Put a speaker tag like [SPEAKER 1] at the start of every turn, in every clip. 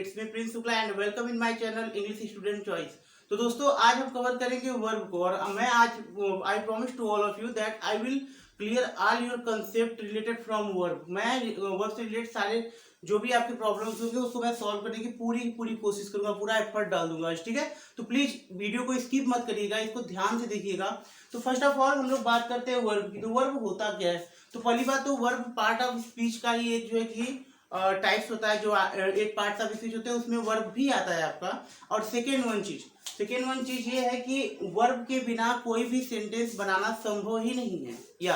[SPEAKER 1] It's me Prince Shukla and welcome in my channel English student choice. तो दोस्तों आज हम कवर करेंगे वर्ब को और मैं आज I promise to all of you that I will clear all your concept related from verb. मैं वर्ब से रिलेटेड सारे जो भी आपके प्रॉब्लम्स होंगे उसको मैं सॉल्व करने की पूरी कोशिश करूंगा, पूरा एफर्ट डाल दूंगा आज, ठीक है। तो प्लीज वीडियो को स्किप मत करिएगा, इसको ध्यान से देखिएगा। तो फर्स्ट ऑफ ऑल हम लोग बात करते हैं वर्ब की। तो वर्ब होता क्या है? तो पहली बात तो वर्ब पार्ट ऑफ स्पीच का ही एक जो है कि टाइप्स होता है, जो एक पार्ट ऑफ स्पीच होते हैं उसमें वर्ब भी आता है आपका। और सेकेंड वन चीज ये है कि वर्ब के बिना कोई भी सेंटेंस बनाना संभव ही नहीं है। या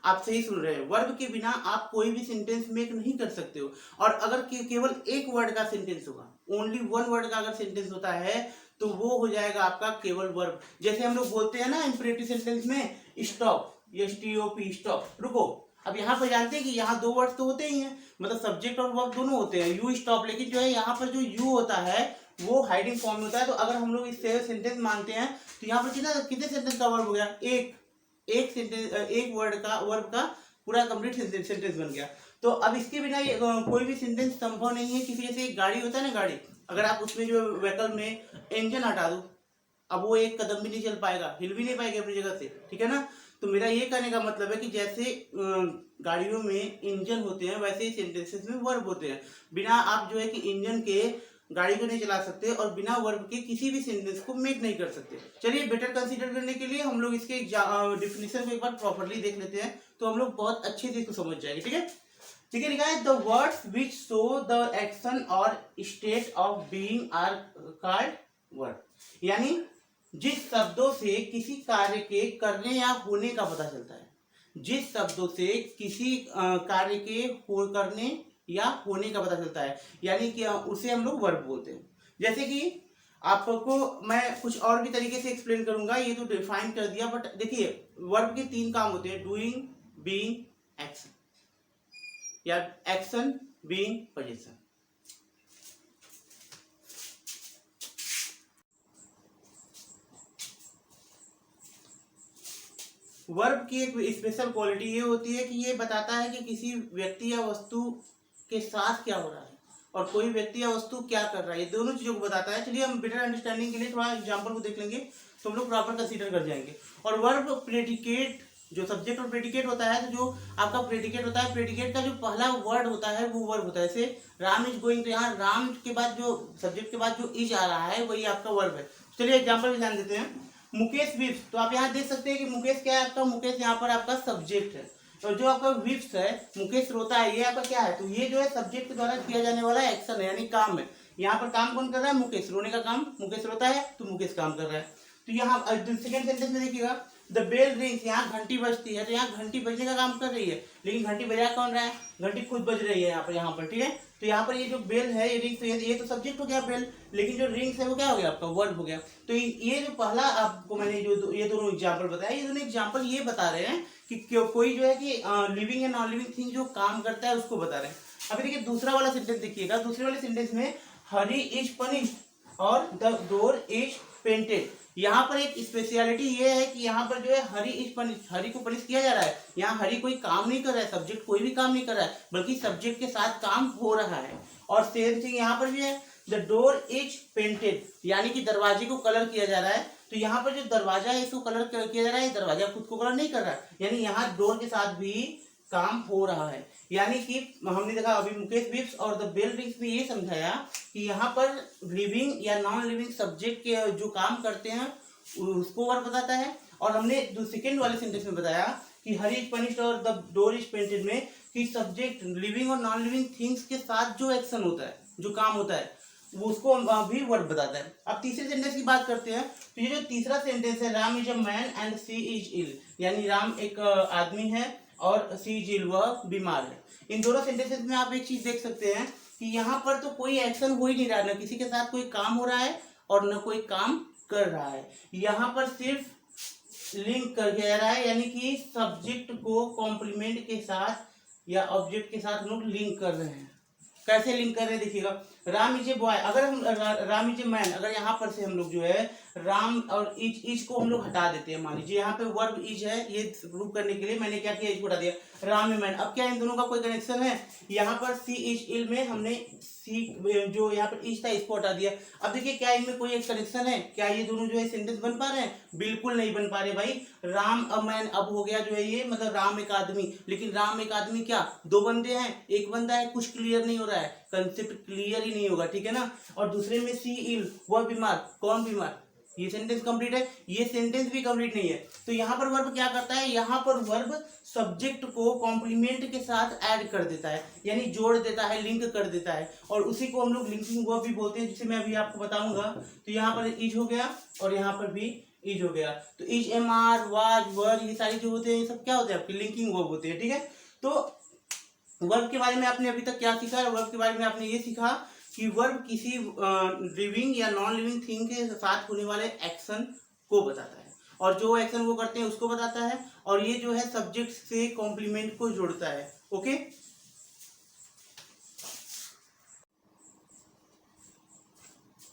[SPEAKER 1] आप सही सुन रहे हैं, वर्ब के बिना आप कोई भी सेंटेंस मेक नहीं कर सकते हो। और अगर केवल एक वर्ड का सेंटेंस होगा, ओनली वन वर्ड का अगर सेंटेंस होता है तो वो हो जाएगा आपका केवल वर्ब। जैसे हम लोग बोलते हैं ना इंपरेटिव सेंटेंस में स्टॉप, STOP स्टॉप, रुको। अब यहाँ पर जानते हैं कि यहाँ दो वर्ड तो होते ही हैं, मतलब सब्जेक्ट और वर्ब दोनों होते हैं, यू स्टॉप। लेकिन जो है यहाँ पर जो यू होता है वो हाइडिंग फॉर्म में होता है। तो अगर हम लोग इससे सेंटेंस मानते हैं तो यहाँ पर कितने सेंटेंस का वर्ब हो गया? एक सेंटेंस, एक वर्ब का पूरा कंप्लीट सेंटेंस बन गया। तो अब इसके बिना कोई भी सेंटेंस संभव नहीं है। किसी जैसे एक गाड़ी होता है ना, गाड़ी अगर आप उसमें जो व्हीकल में इंजन हटा दो, अब वो एक कदम भी नहीं चल पाएगा, हिल भी नहीं पाएगा अपनी जगह से, ठीक है ना। तो मेरा ये कहने का मतलब है कि जैसे गाड़ियों में इंजन होते हैं वैसे ही सेंटेंसेस में वर्ब होते हैं। बिना आप जो है कि इंजन के गाड़ी को नहीं चला सकते और बिना वर्ब के किसी भी सेंटेंस को मेक नहीं कर सकते। चलिए बेटर कंसीडर करने के लिए हम लोग इसके डिफिनेशन को एक बार प्रॉपर्ली देख लेते हैं, तो हम लोग बहुत अच्छे से इसको समझ जाएंगे, ठीक है। ठीक है, लिखा है the words which show the action or state of being are called verb. यानी जिस शब्दों से किसी कार्य के करने या होने का पता चलता है, जिस शब्दों से किसी कार्य के करने या होने का पता चलता है, यानी कि उसे हम लोग वर्ब बोलते हैं। जैसे कि आपको मैं कुछ और भी तरीके से एक्सप्लेन करूंगा, ये तो डिफाइन कर दिया, बट देखिए वर्ब के तीन काम होते हैं, डूइंग, बीइंग, एक्शन, या एक्शन, बीइंग, पोजीशन। वर्ब की एक स्पेशल क्वालिटी ये होती है कि ये बताता है कि किसी व्यक्ति या वस्तु के साथ क्या हो रहा है और कोई व्यक्ति या वस्तु क्या कर रहा है, ये दोनों चीजों को बताता है। चलिए हम बेटर अंडरस्टैंडिंग के लिए थोड़ा एग्जांपल को देख लेंगे तो हम लोग प्रॉपर कंसीडर कर जाएंगे। और वर्ब प्रेडिकेट, जो सब्जेक्ट और प्रेडिकेट होता है, तो जो आपका प्रेडिकेट होता है, प्रेडिकेट का जो पहला वर्ड होता है वो वर्ब होता है। जैसे राम इज गोइंग, तो यहाँ राम के बाद जो सब्जेक्ट के बाद जो इज आ रहा है वही आपका वर्ब है। चलिए एग्जाम्पल भी ध्यान देते हैं। मुकेश विप्स, तो आप यहाँ देख सकते हैं कि मुकेश क्या है आपका, मुकेश यहाँ पर आपका सब्जेक्ट है। और जो आपका विप्स है, मुकेश रोता है, ये आपका क्या है? तो ये जो है सब्जेक्ट के द्वारा किया जाने वाला एक्शन है, यानी काम है। यहाँ पर काम कौन कर रहा है? मुकेश। रोने का काम, मुकेश रोता है तो मुकेश काम कर रहा है। तो यहाँ सेकंड सेंटेंस में देखिएगा, द बेल रिंग्स, यहाँ घंटी बजती है, तो यहाँ घंटी बजने का काम कर रही है, लेकिन घंटी बजा कौन रहा है? घंटी खुद बज रही है यहाँ पर, ठीक है। तो यहाँ पर ये जो बेल है, ये रिंग्स, ये तो सब्जेक्ट हो गया बेल, लेकिन जो रिंग्स है वो क्या हो गया? आपका वर्ब हो गया। तो ये जो पहला आपको मैंने जो ये दोनों एग्जाम्पल बताया, ये दोनों एग्जाम्पल ये बता रहे हैं कि कोई जो है कि लिविंग या नॉन लिविंग थिंग जो काम करता है उसको बता रहे हैं। अभी देखिए दूसरा वाला सेंटेंस देखिएगा, दूसरे वाले सेंटेंस में हरी इज पनिश्ड और द डोर इज पेंटेड। यहाँ पर एक स्पेशलिटी ये है कि यहाँ पर जो है हरी इज पनिश, हरी को पनिश किया जा रहा है। यहाँ हरी कोई काम नहीं कर रहा है, सब्जेक्ट कोई भी काम नहीं कर रहा है, बल्कि सब्जेक्ट के साथ काम हो रहा है। और सेम थिंग यहाँ पर भी है, द डोर इज पेंटेड, यानी कि दरवाजे को कलर किया जा रहा है। तो यहाँ पर जो दरवाजा है इसको कलर किया जा रहा है, दरवाजा खुद को कलर नहीं कर रहा है, यानी यहाँ डोर के साथ भी काम हो रहा है। यानी कि हमने देखा अभी मुकेश विप्स और द बेल रिंग्स में ये समझाया कि यहाँ पर लिविंग या नॉन लिविंग सब्जेक्ट के जो काम करते हैं उसको वर्ब बताता है। और हमने सेकेंड वाले सेंटेंस में बताया कि हरी इज पनिश्ड और द डोर इज पेंटेड में कि सब्जेक्ट लिविंग और नॉन लिविंग थिंग्स के साथ जो एक्शन होता है, जो काम होता है, वो उसको भी वर्ब बताता है। अब तीसरे सेंटेंस की बात करते हैं, तो ये जो तीसरा सेंटेंस है, Ram is a man and she is ill, यानी राम एक आदमी है और सी इज इल, वह बीमार है। इन दोनों सेंटेंसेस में आप एक चीज देख सकते हैं कि यहाँ पर तो कोई एक्शन हो ही नहीं रहा, न किसी के साथ कोई काम हो रहा है और न कोई काम कर रहा है। यहाँ पर सिर्फ लिंक कर दिया जा रहा है, यानी कि सब्जेक्ट को कॉम्प्लीमेंट के साथ या ऑब्जेक्ट के साथ हम लोग लिंक कर रहे हैं। कैसे लिंक कर रहे हैं देखिएगा, राम इज ए बॉय, अगर हम राम इज ए मैन, अगर यहाँ पर से हम लोग जो है राम और इज को हम लोग हटा देते हैं, मान लीजिए यहाँ पे वर्ब इज है, ये प्रूव करने के लिए मैंने क्या किया, इज को हटा दिया, राम ए मैन। अब क्या इन दोनों का कोई कनेक्शन है? यहाँ पर सी इज इल में हमने सी जो यहाँ पर ईच था इसको हटा दिया। अब देखिए क्या इनमें कोई एक कनेक्शन है, क्या ये दोनों जो है सेंटेंस बन पा रहे हैं? बिल्कुल नहीं बन पा रहे भाई। राम अ मैन, अब हो गया जो है ये, मतलब राम एक आदमी, लेकिन राम एक आदमी क्या, दो बंदे हैं, एक बंदा है, कुछ क्लियर नहीं हो रहा है, कंसेप्ट क्लियर ही नहीं होगा, ठीक है ना। और दूसरे में सी इल, वह बीमार, कौन बीमार, ये सेंटेंस कंप्लीट है, ये सेंटेंस भी कंप्लीट नहीं है। तो यहाँ पर वर्ब क्या करता है, यहाँ पर वर्ब सब्जेक्ट को कॉम्प्लीमेंट के साथ ऐड कर देता है, यानी जोड़ देता है, लिंक कर देता है, और उसी को हम लोग लिंकिंग वर्ब भी बोलते हैं, जिसे मैं अभी आपको बताऊंगा। तो यहाँ पर इज हो गया और यहाँ पर भी इज हो गया। तो इज, एम आर, वाज, वर, ये सारी जो होते हैं ये सब क्या होते हैं आपके लिंकिंग वर्ब होते हैं, ठीक है। तो वर्ब के बारे में आपने अभी तक क्या सीखा है, वर्ब के बारे में आपने ये सीखा कि वर्ब किसी लिविंग या नॉन लिविंग थिंग के साथ होने वाले एक्शन को बताता है, और जो एक्शन वो करते हैं उसको बताता है, और ये जो है सब्जेक्ट से कॉम्प्लीमेंट को जोड़ता है। ओके,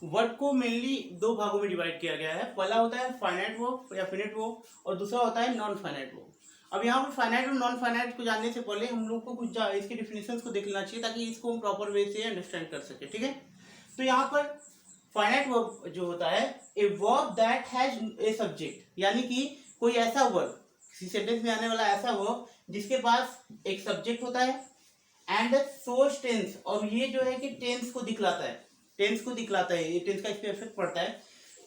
[SPEAKER 1] वर्ब को मेनली दो भागों में डिवाइड किया गया है। पहला होता है फाइनाइट वर्ब या फिनिट वर्ब, और दूसरा होता है नॉन फाइनाइट वर्ब। अब यहाँ पर फाइनाइट और नॉन फाइनाइट को जानने से पहले हम लोग को कुछ इसके डिफिनेशंस को देख लेना चाहिए, ताकि इसको हम प्रॉपर वे से अंडरस्टैंड कर सके, ठीक है। तो यहाँ पर फाइनाइट वर्ब जो होता है, a verb that has a subject, यानी कि कोई ऐसा वर्ब, किसी सेंटेंस में आने वाला ऐसा वर्ब जिसके पास एक सब्जेक्ट होता है एंड सोर्स टेंस, और ये जो है कि टेंस को दिखलाता है, टेंस को दिखलाता है, ये टेंस का इस पे इफेक्ट पड़ता है।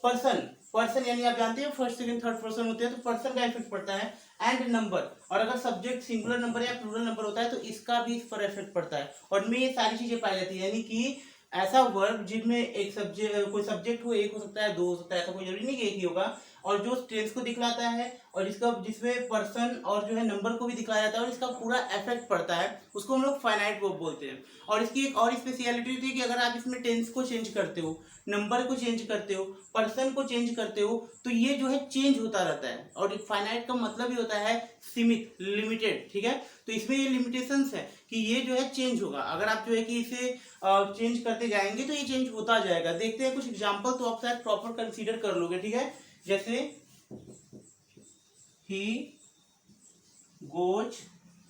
[SPEAKER 1] पर्सन, पर्सन यानी आप जानते हैं फर्स्ट सेकंड थर्ड पर्सन होते हैं, तो पर्सन का इफेक्ट पड़ता है। एंड नंबर, और अगर सब्जेक्ट सिंगुलर नंबर या प्लूरल नंबर होता है तो इसका भी इस पर इफेक्ट पड़ता है, और इनमें ये सारी चीजें पाई जाती है। यानी कि ऐसा वर्ब जिनमें एक सब्जेक्ट, कोई सब्जेक्ट हो, एक हो सकता है, दो हो सकता है, ऐसा कोई जरूरी नहीं कि एक ही होगा, और जो टेंस को दिखलाता है, और जिसका जिसमें पर्सन और जो है नंबर को भी दिखलाया जाता है, और इसका पूरा इफेक्ट पड़ता है, उसको हम लोग फाइनाइट वर्ब बोलते हैं। और इसकी एक और स्पेशलिटी थी कि अगर आप इसमें टेंस को चेंज करते हो, नंबर को चेंज करते हो, पर्सन को चेंज करते हो, तो ये जो है चेंज होता रहता है। और फाइनाइट का मतलब ही होता है सीमित, लिमिटेड, ठीक है। तो इसमें ये लिमिटेशंस है कि ये जो है चेंज होगा, अगर आप जो है कि इसे चेंज करते जाएंगे तो ये चेंज होता जाएगा। देखते हैं कुछ एग्जांपल, तो आप शायद प्रॉपर कंसीडर कर लोगे, ठीक है। जैसे ही गोज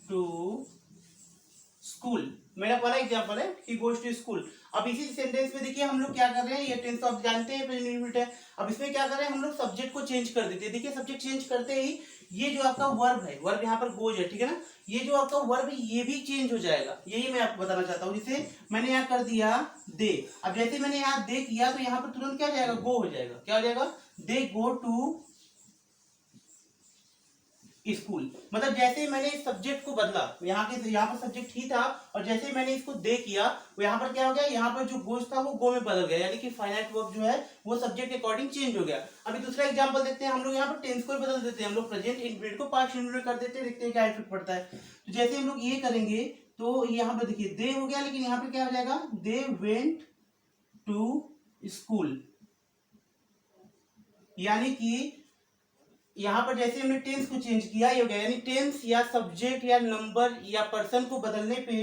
[SPEAKER 1] टू स्कूल, मेरा पहला एग्जांपल है, ही गोज टू स्कूल। अब इसी सेंटेंस में देखिए हम लोग क्या कर रहे हैं, ये टेंस तो आप जानते हैं प्रेजेंट है। अब इसमें क्या कर रहे हैं हम लोग, सब्जेक्ट को चेंज कर देते हैं। देखिए सब्जेक्ट चेंज करते ही ये जो आपका वर्ब है, वर्ब यहाँ पर गोज है, ठीक है ना, ये जो आपका वर्ब है ये भी चेंज हो जाएगा, यही मैं आपको बताना चाहता हूँ। जैसे मैंने यहाँ कर दिया दे, अब जैसे मैंने यहाँ दे किया तो यहाँ पर तुरंत क्या हो जाएगा, गो हो जाएगा। क्या हो जाएगा, दे गो टू स्कूल। मतलब जैसे मैंने इस सब्जेक्ट को बदला, यहाँ पर सब्जेक्ट ही था, और जैसे मैंने इसको दे किया, वो यहाँ पर क्या हो गया, यहाँ पर जो गोज था वो गो में बदल गया, यानी कि फाइनाइट वर्ब जो है वो सब्जेक्ट के अकॉर्डिंग चेंज हो गया। अभी दूसरा एग्जांपल देखते हैं, हम लोग यहाँ पर टेंस को बदल देते हैं, हम लोग प्रेजेंट इंडेफिनिट को पास्ट इंडेफिनिट कर देते हैं, देखते हैं क्या इफेक्ट पड़ता है। तो जैसे हम लोग ये करेंगे तो यहाँ पर देखिए दे हो गया, लेकिन यहाँ पर क्या हो जाएगा, दे वेंट टू स्कूल, यानी कि यहाँ पर जैसे हमने टेंस को चेंज किया ये हो गया, यानी टेंस या सब्जेक्ट या नंबर या पर्सन को बदलने पे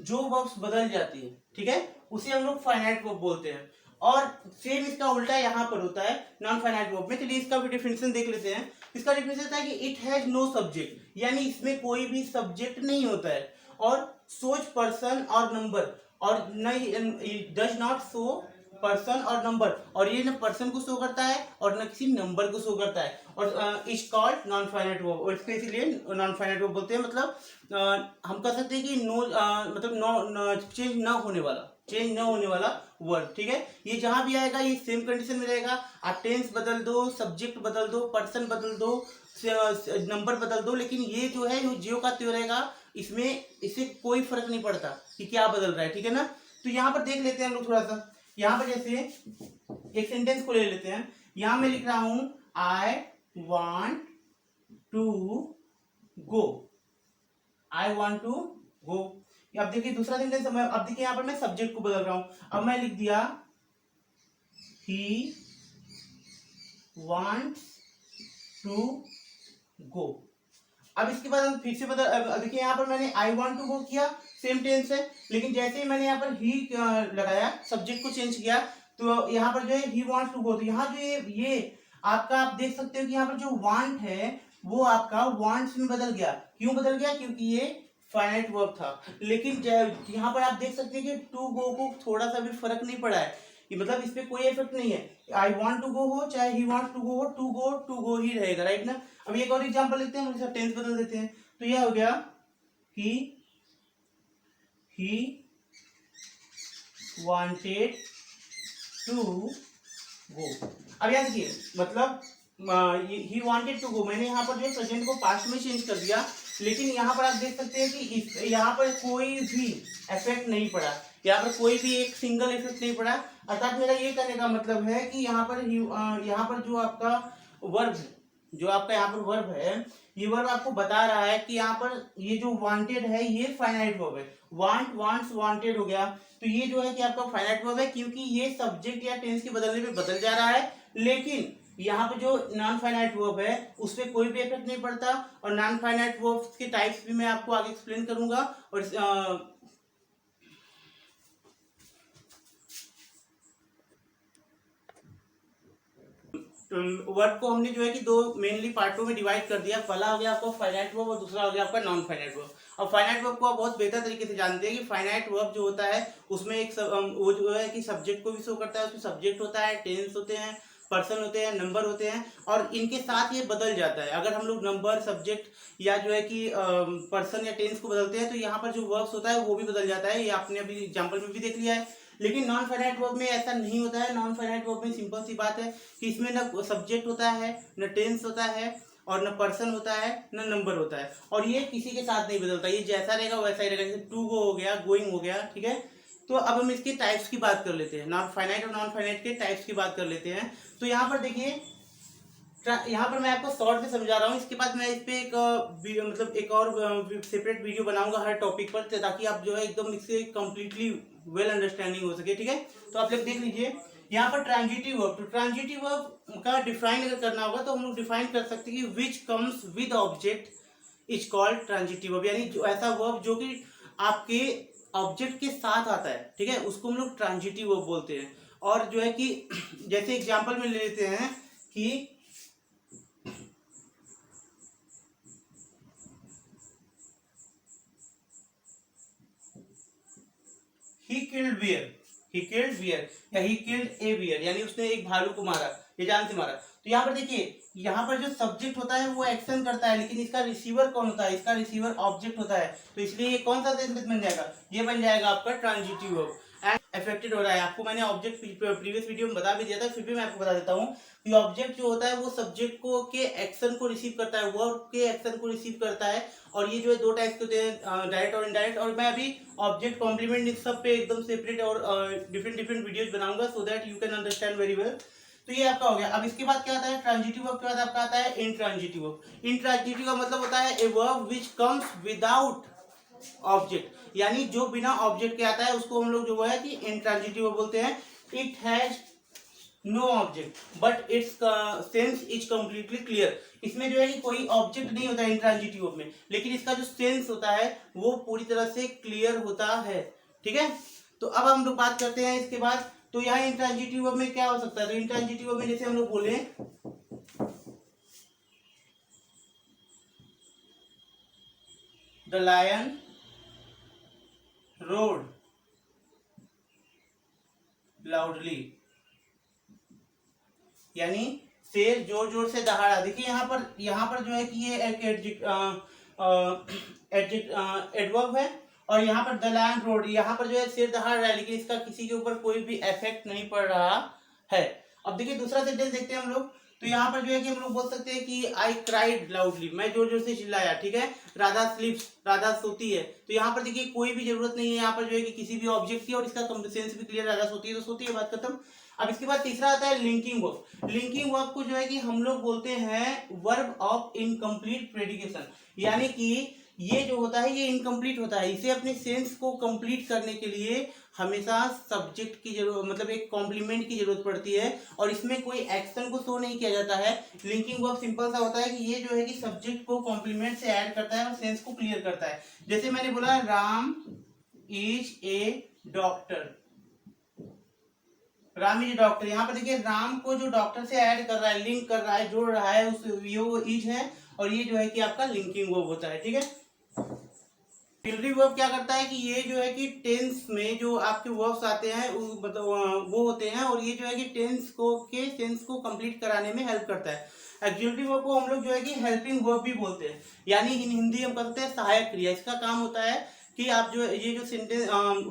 [SPEAKER 1] जो वर्ब्स बदल जाती है, ठीक है, उसे हम लोग फाइनाइट वर्ब बोलते हैं। और सेम इसका उल्टा यहाँ पर होता है नॉन फाइनाइट वर्ब में। चलिए इसका भी डिफिनेशन देख लेते हैं। इसका डिफिनेशन होता है कि इट हैज नो सब्जेक्ट, यानी इसमें कोई भी सब्जेक्ट नहीं होता है, और सोच पर्सन और नंबर, और नहीं डज नॉट शो पर्सन और नंबर, और ये न पर्सन को शो करता है और न किसी नंबर को शो करता है, और is called non finite verb, और इसके इसीलिए नॉन फाइनाइट वर्ब बोलते हैं। मतलब हम कह सकते हैं कि नो मतलब नो चेंज ना होने वाला, चेंज ना होने वाला वर्ड, ठीक है। ये जहां भी आएगा ये सेम कंडीशन में रहेगा। आप टेंस बदल दो, सब्जेक्ट बदल दो, पर्सन बदल दो, नंबर बदल दो, लेकिन ये जो है ज्यो का त्यों रहेगा, इसमें इससे कोई फर्क नहीं पड़ता कि क्या बदल रहा है, ठीक है ना। तो यहाँ पर देख लेते हैं हम लोग थोड़ा सा, यहाँ पर जैसे एक सेंटेंस को ले लेते हैं। यहां मैं लिख रहा हूं I want to go, I want to go. अब देखिए दूसरा सेंटेंस, अब देखिए यहाँ पर मैं सब्जेक्ट को बदल रहा हूं। अब मैं लिख दिया ही वॉन्ट्स टू गो। अब इसके बाद हम फिर से बदल, देखिए यहाँ पर मैंने आई वॉन्ट टू गो किया, सेम टेंस है, लेकिन जैसे ही मैंने यहाँ पर ही लगाया, सब्जेक्ट को चेंज किया, तो यहाँ पर जो है ही वांट टू गो, तो यहाँ जो ये आपका आप देख सकते हो कि यहाँ पर जो वांट है वो आपका वांट्स में बदल गया। क्यों बदल गया, क्योंकि ये फाइनाइट वर्ब था। लेकिन यहाँ पर आप देख सकते हैं कि टू गो को थोड़ा सा भी फर्क नहीं पड़ा है, कि मतलब इस पे कोई इफेक्ट नहीं है। आई वॉन्ट टू गो हो चाहे ही वॉन्ट टू गो हो, टू गो ही रहेगा, राइट ना। अब एक और एग्जाम्पल लेते हैं, हम टेंस बदल देते हैं। तो यह हो गया ही wanted to go। अब याद देखिए, मतलब ही वांटेड टू गो, मैंने यहाँ पर जो है प्रेजेंट को पास्ट में चेंज कर दिया, लेकिन यहाँ पर आप देख सकते हैं कि यहाँ पर कोई भी इफेक्ट नहीं पड़ा, यहाँ पर कोई भी एक सिंगल इफेक्ट नहीं पड़ा। अर्थात मेरा ये कहने का मतलब है कि यहाँ पर जो आपका वर्ब है, जो आपका यहाँ पर वर्ब है, ये वर्ब आपको बता रहा है कि यहाँ पर ये जो वांटेड है ये फाइनाइट वर्ब है। वांट, वांट्स, वांटेड हो गया, तो ये जो है कि आपका फाइनाइट वर्ब है, क्योंकि ये सब्जेक्ट या टेंस के बदलने पे बदल जा रहा है। लेकिन यहाँ पे जो नॉन फाइनाइट वर्ब है उस पर कोई भी इफेक्ट नहीं पड़ता, और नॉन फाइनाइट वर्ब्स के टाइप्स भी मैं आपको आगे एक्सप्लेन करूंगा। और वर्ड को हमने जो है कि दो मेनली पार्टों में डिवाइड कर दिया। पहला हो गया आपका फाइनाइट वर्ब और दूसरा हो गया आपका नॉन फाइनाइट वर्ब। और फाइनाइट वर्ब को आप बहुत बेहतर तरीके से जानते हैं कि फाइनाइट वर्ब जो होता है उसमें एक वो जो है कि सब्जेक्ट को भी शो करता है, उसमें सब्जेक्ट होता है, टेंस होते हैं, पर्सन होते हैं, नंबर होते हैं, और इनके साथ ये बदल जाता है। अगर हम लोग नंबर, सब्जेक्ट या जो है कि पर्सन या टेंस को बदलते हैं तो यहाँ पर जो वर्ब्स होता है वो भी बदल जाता है। ये आपने अभी एग्जाम्पल में भी देख लिया है। लेकिन नॉन फाइनाइट वर्ब में ऐसा नहीं होता है। नॉन फाइनाइट वर्ब में सिंपल सी बात है कि इसमें न सब्जेक्ट होता है, न टेंस होता है, और न पर्सन होता है, न नंबर होता है, और ये किसी के साथ नहीं बदलता। ये जैसा रहेगा वैसा ही रहेगा। जैसे टू गो हो गया, गोइंग हो गया, ठीक है। तो अब हम इसके टाइप्स की बात कर लेते हैं, नॉन फाइनाइट और नॉन फाइनाइट के टाइप्स की बात कर लेते हैं। तो यहाँ पर देखिए, यहाँ पर मैं आपको शॉर्ट में समझा रहा हूँ, इसके बाद मैं इस पे एक मतलब एक और सेपरेट वीडियो बनाऊंगा हर टॉपिक पर, ताकि आप जो है एकदम इससे कंप्लीटली वेल अंडरस्टैंडिंग हो सके, ठीक है। तो आप लोग देख लीजिए यहाँ पर ट्रांजिटिव वर्ब। तो ट्रांजिटिव वर्ब का डिफाइन अगर करना होगा तो हम लोग डिफाइन कर सकते हैं कि which comes with object is called transitive verb, यानी जो ऐसा वर्ब जो कि आपके ऑब्जेक्ट के साथ आता है, ठीक है, उसको हम लोग ट्रांजिटिव वर्ब बोलते हैं। और जो है कि जैसे एग्जाम्पल में ले लेते हैं कि he killed bear, he killed bear या he killed a bear, यानी उसने एक भालू को मारा, ये जान से मारा। तो यहाँ पर देखिए, यहाँ पर जो सब्जेक्ट होता है वो एक्शन करता है, लेकिन इसका रिसीवर कौन होता है? इसका रिसीवर ऑब्जेक्ट होता है। तो इसलिए ये कौन सा सेंटेंस बन जाएगा? ये बन जाएगा आपका ट्रांजिटिव वर्ब। एंड अफेक्टेड हो रहा है, आपको मैंने ऑब्जेक्ट प्रीवियस वीडियो में बता भी दिया था, फिर भी मैं आपको बता देता हूँ कि ऑब्जेक्ट जो होता है वो सब्जेक्ट को के एक्शन को रिसीव करता है, वर्ब के एक्शन को रिसीव करता है। और ये जो है दो टाइप्स के होते हैं, डायरेक्ट और इनडायरेक्ट। और मैं अभी ऑब्जेक्ट कॉम्प्लीमेंट इन सब पे एकदम सेपरेट और डिफरेंट वीडियोज बनाऊंगा, so that you can understand very well. तो ये आपका हो गया। अब इसके बाद क्या आता है? ट्रांजिटिव वर्ब के बाद आपका आता है इंट्रांजिटिव वर्ब। इंट्रांजिटिव का मतलब होता है a verb which comes without object, यानी जो बिना ऑब्जेक्ट के आता है उसको हम लोग जो है कि इंट्रांजिटिव वर्ब बोलते हैं। It has no object but its sense is completely clear. इसमें जो है कि कोई ऑब्जेक्ट नहीं होता है इंट्रांजिटिव वर्ब में, लेकिन इसका जो सेंस होता है वो पूरी तरह से क्लियर होता है, ठीक है। तो अब हम लोग बात करते हैं इसके बाद। तो यहाँ इंट्रांजिटिव वर्ब में क्या हो सकता है? तो इंट्रांजिटिव वर्ब में जैसे हम लोग बोले द लायन रोड लाउडली, यानी शेर जोर जोर से दहाड़ा। देखिए यहाँ पर जो है कि ये एक एडवर्ब है, और यहाँ पर द लायन रोड, यहाँ पर जो है शेर दहाड़ रहा है, लेकिन इसका किसी के ऊपर कोई भी इफेक्ट नहीं पड़ रहा है। अब देखिए दूसरा सेंटेंस देखते हैं हम लोग। तो यहाँ पर जो है कि हम लोग बोल सकते हैं कि आई क्राइड लाउडली, मैं जोर जोर से चिल्लाया, ठीक है। राधा स्लीप्स, राधा सोती है। तो यहाँ पर देखिए कोई भी जरूरत नहीं है यहाँ पर जो है कि किसी भी ऑब्जेक्ट की, और इसका सेंस भी क्लियर, राधा सोती है तो सोती है, बात खत्म। अब इसके बाद तीसरा आता है लिंकिंग वर्ब। लिंकिंग वर्ब को जो है कि हम लोग बोलते हैं वर्ब ऑफ इनकम्प्लीट प्रेडिकेशन, यानी कि ये जो होता है ये इनकम्प्लीट होता है। इसे अपने सेंस को कंप्लीट करने के लिए हमेशा सब्जेक्ट की जरूरत, मतलब एक कॉम्प्लीमेंट की जरूरत पड़ती है, और इसमें कोई एक्शन को शो नहीं किया जाता है। लिंकिंग वर्ब सिंपल सा होता है कि ये जो है कि सब्जेक्ट को कॉम्प्लीमेंट से ऐड करता है और सेंस को क्लियर करता है। जैसे मैंने बोला Ram is a doctor, Ram is doctor. यहाँ पर देखिए राम को जो डॉक्टर से ऐड कर रहा है, लिंक कर रहा है, जोड़ रहा है, उस ये वो इज है, और ये जो है कि आपका लिंकिंग वर्ब होता है, ठीक है। ऑक्सिलरी वर्ब क्या करता है कि ये जो है कि टेंस में जो आपके वर्ब्स आते हैं मतलब वो होते हैं, और ये जो है कि टेंस को के सेंस को कंप्लीट कराने में हेल्प करता है। ऑक्सिलरी वर्ब को हम लोग जो है कि हेल्पिंग वर्ब भी बोलते हैं, यानी हिंदी हम कहते हैं सहायक क्रिया। इसका काम होता है कि आप जो ये जो सेंटेंस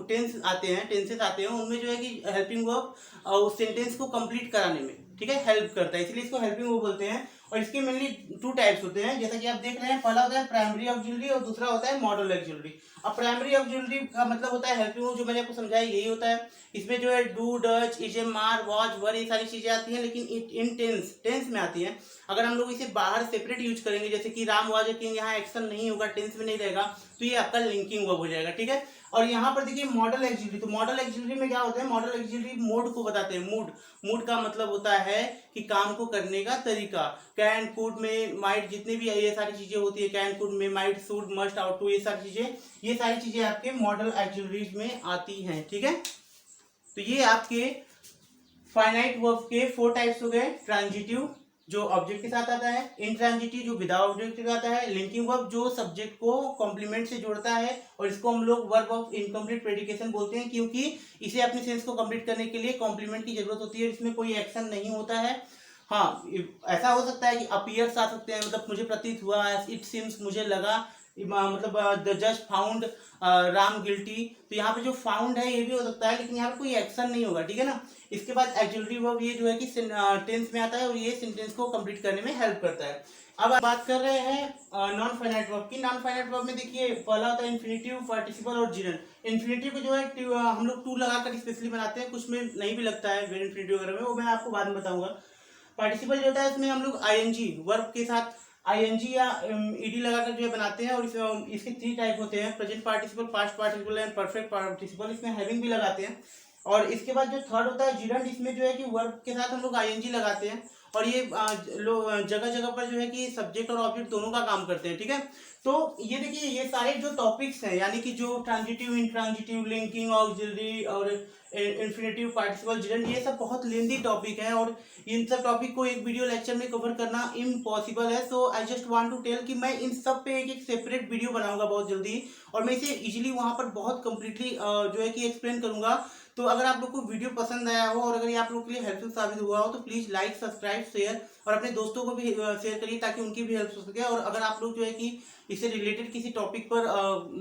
[SPEAKER 1] टेंस आते हैं, टेंसेस आते हैं, उनमें जो है कि हेल्पिंग वर्ब उस सेंटेंस को कंप्लीट कराने में, ठीक है, हेल्प करता है, इसलिए इसको हेल्पिंग वर्ब बोलते हैं। और इसके मेनली 2 टाइप्स होते हैं, जैसा कि आप देख रहे हैं। पहला होता है प्राइमरी ऑक्सिलरी और दूसरा होता है मॉडल ऑक्सिलरी। अब प्राइमरी ऑक्सिलरी का मतलब होता है हेल्पिंग वर्ब, जो मैंने आपको समझाया यही होता है। इसमें जो है डू, डच, इज, मार, वॉच, वर, ये सारी चीजें आती हैं, लेकिन इन टेंस में आती हैं। अगर हम लोग इसे बाहर सेपरेट यूज करेंगे, जैसे कि राम वाज ए किंग, यहाँ एक्शन नहीं होगा, टेंस में नहीं रहेगा, तो ये आपका लिंकिंग वर्ब हो जाएगा, ठीक है। और यहाँ पर देखिए मॉडल ऑक्सिलरी, तो मॉडल ऑक्सिलरी में क्या होता है, मॉडल ऑक्सिलरी मोड को बताते हैं। मूड का मतलब होता है कि काम को करने का तरीका। कैन, कुड में, माइट, जितने भी ये सारी चीजें होती है, can, could may, might, should, must, ought to, ये सारी चीजें आपके मॉडल ऑक्सिलरीज में आती हैं, ठीक है। तो ये आपके फाइनाइट वर्ब के 4 टाइप्स हो गए। ट्रांजिटिव जो ऑब्जेक्ट के साथ आता है, इंट्रांजिटिव जो विदाउट ऑब्जेक्ट के साथ आता है, लिंकिंग वर्ब जो सब्जेक्ट को कॉम्प्लीमेंट से जोड़ता है, और इसको हम लोग वर्ब ऑफ इनकम्प्लीट प्रेडिकेशन बोलते हैं, क्योंकि इसे अपने सेंस को कंप्लीट करने के लिए कॉम्प्लीमेंट की जरूरत होती है, इसमें कोई एक्शन नहीं होता है। हाँ, ऐसा हो सकता है कि अपीयर्स आ सकते हैं, मतलब मुझे प्रतीत हुआ, इट सीम्स मुझे लगा, मतलब द जज फाउंड राम गिल्टी, तो यहाँ पे जो फाउंड है ये भी हो सकता है, लेकिन यहाँ पे कोई एक्शन नहीं होगा, ठीक है ना। इसके बाद ऑक्सिलरी वर्ब ये जो है कि टेंस में आता है, और ये सेंटेंस को कंप्लीट करने में हेल्प करता है। अब बात कर रहे हैं नॉन फाइनाइट वर्ब की। नॉन फाइनाइट वर्ब में देखिए पहला होता है इन्फिनेटिव, पार्टिसिपल और जिरेंट। इन्फिनेटिव को जो है हम लोग टू लगाकर स्पेशली बनाते हैं, कुछ में नहीं भी लगता है वेर इन्फिनेटिव वगैरह में, वो मैं आपको बाद में बताऊंगा। पार्टिसिपल जो होता है उसमें हम लोग आईएनजी वर्ब के साथ आईएनजी या ईडी लगाकर जो है बनाते हैं, और इसके 3 टाइप होते हैं, present participle, past participle and perfect participle. इसमें हैविंग भी लगाते हैं। और इसके बाद जो थर्ड होता है जिरंड, इसमें जो है कि वर्ब के साथ हम लोग आईएनजी लगाते हैं, और ये जगह जगह पर जो है कि सब्जेक्ट और ऑब्जेक्ट दोनों का काम करते हैं, ठीक है। तो ये देखिए ये सारे जो टॉपिक्स हैं, यानी कि जो ट्रांजिटिव, इंट्रांजिटिव, लिंकिंग, ऑक्सिलरी और इन्फिनेटिव, पार्टिसिपल, जिरेंट, ये सब बहुत लेंदी टॉपिक है, और इन सब टॉपिक को एक वीडियो लेक्चर में कवर करना इम्पॉसिबल है। So I just want to tell कि मैं इन सब पे एक सेपरेट वीडियो बनाऊंगा बहुत जल्दी, और मैं इसे इजीली वहां पर बहुत कंप्लीटली जो है कि एक्सप्लेन करूंगा। तो अगर आप लोग को वीडियो पसंद आया हो, और अगर ये आप लोग के लिए हेल्पफुल साबित हुआ हो, तो प्लीज लाइक, सब्सक्राइब, शेयर, और अपने दोस्तों को भी शेयर करिए, ताकि उनकी भी हेल्प हो सके। और अगर आप लोग जो है कि इससे रिलेटेड किसी टॉपिक पर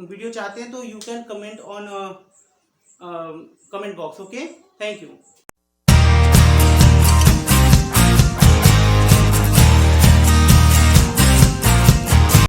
[SPEAKER 1] वीडियो चाहते हैं, तो you can comment on comment box. Okay, thank you.